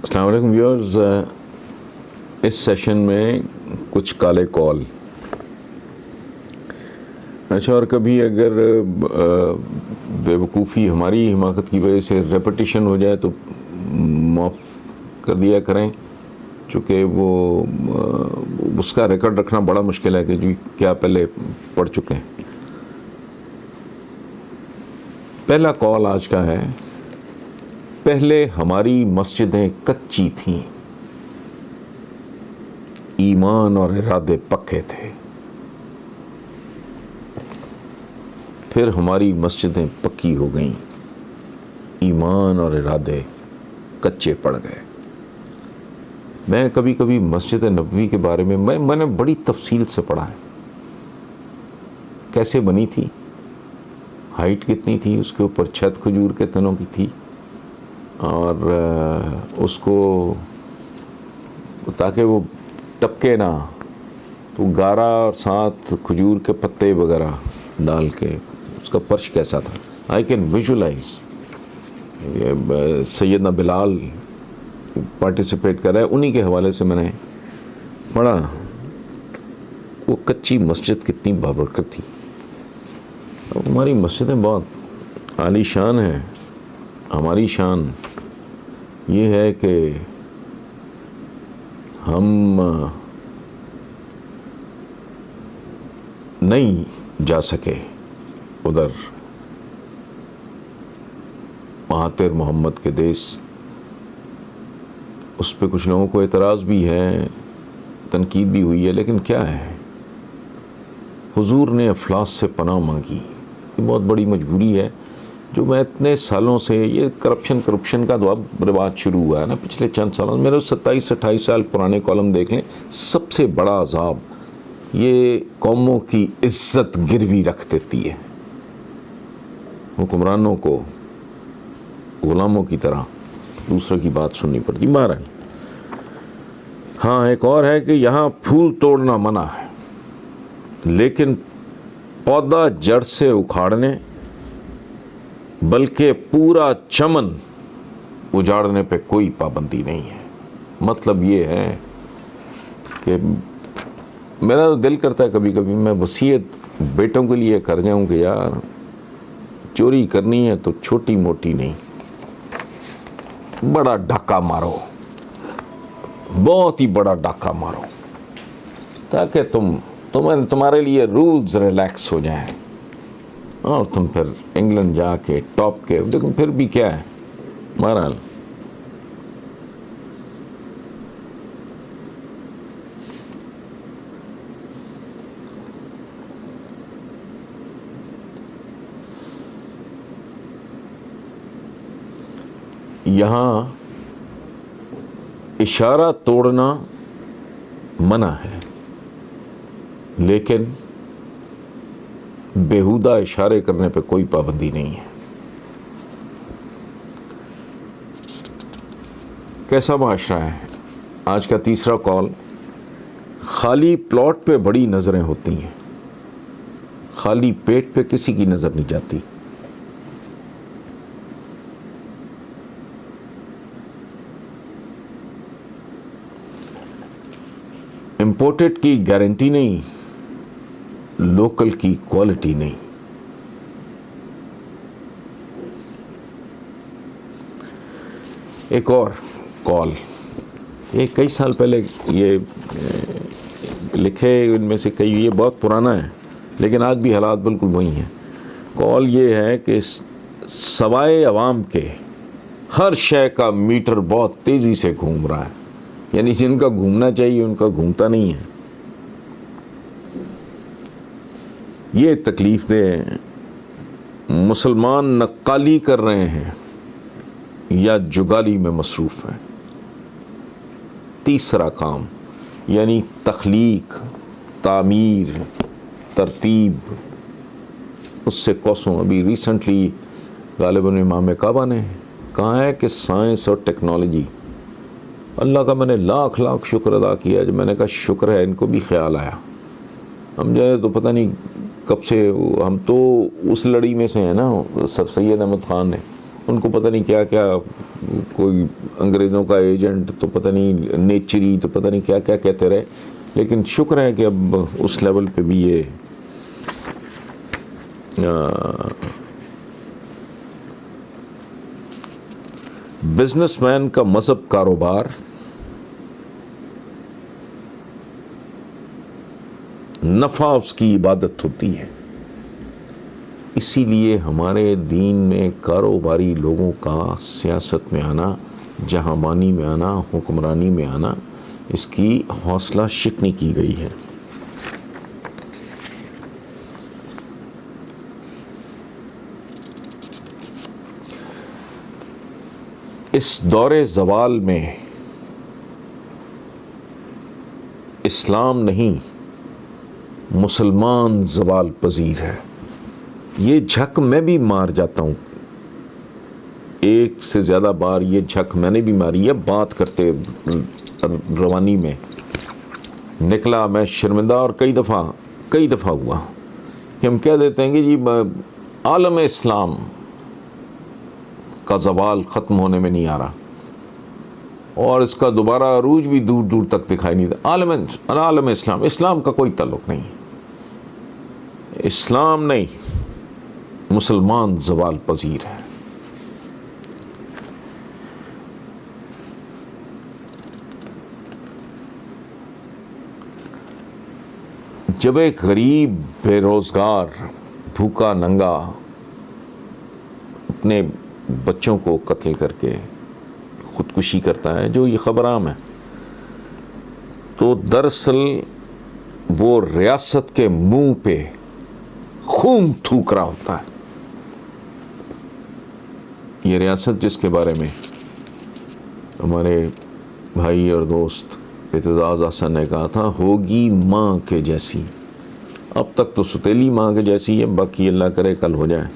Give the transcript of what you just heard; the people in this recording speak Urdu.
السلام علیکم ویورز، اس سیشن میں کچھ کالے کال. اچھا، اور کبھی اگر بے وقوفی ہماری حماقت کی وجہ سے ریپیٹیشن ہو جائے تو معاف کر دیا کریں، چونکہ وہ اس کا ریکارڈ رکھنا بڑا مشکل ہے کہ جی کیا پہلے پڑھ چکے ہیں. پہلا کال آج کا ہے: پہلے ہماری مسجدیں کچی تھیں، ایمان اور ارادے پکے تھے. پھر ہماری مسجدیں پکی ہو گئیں، ایمان اور ارادے کچے پڑ گئے. میں کبھی کبھی مسجد نبوی کے بارے میں نے بڑی تفصیل سے پڑھا ہے. کیسے بنی تھی، ہائٹ کتنی تھی، اس کے اوپر چھت کھجور کے تنوں کی تھی، اور اس کو تاکہ وہ ٹپکے نہ تو گارا اور ساتھ کھجور کے پتے وغیرہ ڈال کے اس کا فرش کیسا تھا. I can visualise. سیدنا بلال پارٹیسپیٹ کر رہا ہے، انہی کے حوالے سے میں نے پڑھا. وہ کچی مسجد کتنی بابرکت تھی. ہماری مسجدیں بہت عالی شان ہیں. ہماری شان یہ ہے کہ ہم نہیں جا سکے ادھر مہاتر محمد کے دیس. اس پہ کچھ لوگوں کو اعتراض بھی ہے، تنقید بھی ہوئی ہے، لیکن کیا ہے، حضور نے افلاس سے پناہ مانگی. یہ بہت بڑی مجبوری ہے جو میں اتنے سالوں سے، یہ کرپشن کا تو اب رواج شروع ہوا ہے نا پچھلے چند سالوں میں. میرے 27-28 سال پرانے کالم دیکھ لیں. سب سے بڑا عذاب یہ قوموں کی عزت گروی رکھ دیتی ہے، حکمرانوں کو غلاموں کی طرح دوسروں کی بات سننی پڑتی. بہرحال ہاں، ایک اور ہے کہ یہاں پھول توڑنا منع ہے، لیکن پودا جڑ سے اکھاڑنے بلکہ پورا چمن اجاڑنے پہ کوئی پابندی نہیں ہے. مطلب یہ ہے کہ میرا دل کرتا ہے کبھی کبھی میں وصیت بیٹوں کے لیے کر جاؤں کہ یار چوری کرنی ہے تو چھوٹی موٹی نہیں، بڑا ڈاکہ مارو، بہت ہی بڑا ڈاکہ مارو، تاکہ تمہارے لیے رولز ریلیکس ہو جائیں، اور تم پھر انگلینڈ جا کے ٹاپ کے. لیکن پھر بھی کیا ہے، بہرحال یہاں اشارہ توڑنا منع ہے، لیکن بیہودہ اشارے کرنے پہ کوئی پابندی نہیں ہے. کیسا معاشرہ ہے؟ آج کا تیسرا کال: خالی پلاٹ پہ بڑی نظریں ہوتی ہیں، خالی پیٹ پہ کسی کی نظر نہیں جاتی. امپورٹڈ کی گارنٹی نہیں، لوکل کی کوالٹی نہیں. ایک اور کال، یہ کئی سال پہلے یہ لکھے ان میں سے کئی، یہ بہت پرانا ہے لیکن آج بھی حالات بالکل وہی ہیں. کال یہ ہے کہ سوائے عوام کے ہر شے کا میٹر بہت تیزی سے گھوم رہا ہے، یعنی جن کا گھومنا چاہیے ان کا گھومتا نہیں ہے. یہ تکلیف دہ مسلمان نقالی کر رہے ہیں یا جگالی میں مصروف ہیں. تیسرا کام یعنی تخلیق، تعمیر، ترتیب، اس سے کوسوں. ابھی ریسنٹلی غالباً امام کعبہ نے کہا ہے کہ سائنس اور ٹیکنالوجی، اللہ کا میں نے لاکھ لاکھ شکر ادا کیا جب میں نے کہا شکر ہے ان کو بھی خیال آیا. ہم جو ہے تو پتہ نہیں کب سے، ہم تو اس لڑی میں سے ہیں نا، سر سید احمد خان نے ان کو پتہ نہیں کیا کیا کوئی انگریزوں کا ایجنٹ تو پتہ نہیں نیچری تو پتہ نہیں کیا کیا کہتے رہے، لیکن شکر ہے کہ اب اس لیول پہ بھی یہ بزنس مین کا مذہب کاروبار، نفع اس کی عبادت ہوتی ہے. اسی لیے ہمارے دین میں کاروباری لوگوں کا سیاست میں آنا، جہاں مانی میں آنا، حکمرانی میں آنا، اس کی حوصلہ شکنی کی گئی ہے. اس دور زوال میں اسلام نہیں، مسلمان زوال پذیر ہے. یہ جھک میں بھی مار جاتا ہوں، ایک سے زیادہ بار یہ جھک میں نے بھی ماری ہے. بات کرتے روانی میں نکلا میں شرمندہ، اور کئی دفعہ ہوا کہ ہم کہہ دیتے ہیں کہ جی عالم اسلام کا زوال ختم ہونے میں نہیں آ رہا، اور اس کا دوبارہ عروج بھی دور دور تک دکھائی نہیں دیتا. عالم اسلام کا کوئی تعلق نہیں، اسلام نہیں، مسلمان زوال پذیر ہے. جب ایک غریب بے روزگار بھوکا ننگا اپنے بچوں کو قتل کر کے خودکشی کرتا ہے، جو یہ خبر عام ہے، تو دراصل وہ ریاست کے منہ پہ خون تھوک رہا ہوتا ہے. یہ ریاست جس کے بارے میں ہمارے بھائی اور دوست اعتزاز احسن نے کہا تھا ہوگی ماں کے جیسی، اب تک تو ستیلی ماں کے جیسی ہے، باقی اللہ کرے کل ہو جائے.